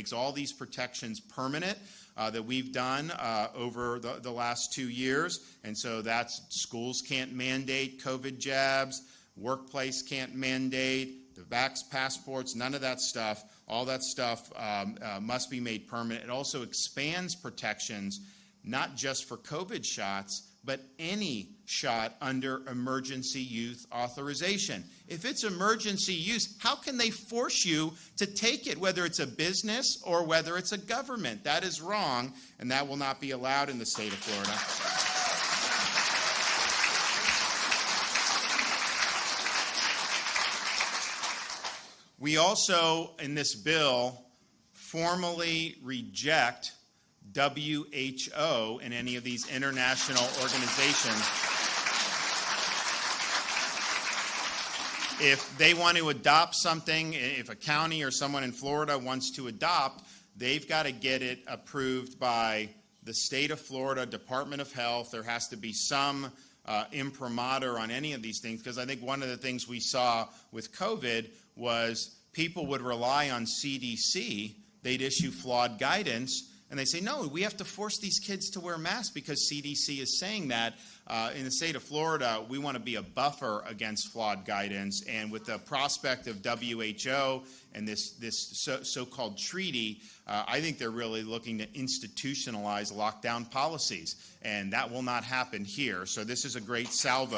makes all these protections permanent that we've done over the last 2 years. And so that's schools can't mandate COVID jabs, workplace can't mandate, the vax passports, none of that stuff. All that stuff must be made permanent. It also expands protections, not just for COVID shots, but any shot under emergency use authorization. If it's emergency use, how can they force you to take it, whether it's a business or whether it's a government? That is wrong, and that will not be allowed in the state of Florida. We also, in this bill, formally reject WHO and any of these international organizations. If they want to adopt something, if a county or someone in Florida wants to adopt, they've got to get it approved by the state of Florida Department of Health. There has to be some imprimatur on any of these things, because I think one of the things we saw with COVID was people would rely on CDC. They'd issue flawed guidance, and they say, no, we have to force these kids to wear masks because CDC is saying that. In the state of Florida, we want to be a buffer against flawed guidance, and with the prospect of WHO and this so-called treaty, I think they're really looking to institutionalize lockdown policies, and that will not happen here. So this is a great salvo.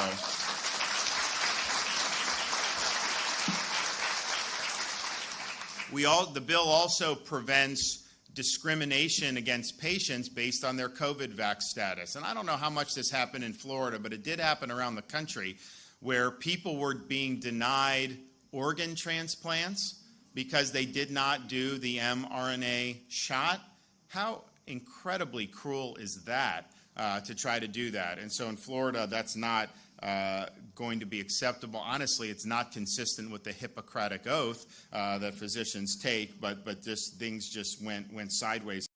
The bill also prevents discrimination against patients based on their COVID vax status. And I don't know how much this happened in Florida, but it did happen around the country where people were being denied organ transplants because they did not do the mRNA shot. How incredibly cruel is that to try to do that? And so in Florida, that's not going to be acceptable. Honestly, it's not consistent with the Hippocratic oath that physicians take, but things just went sideways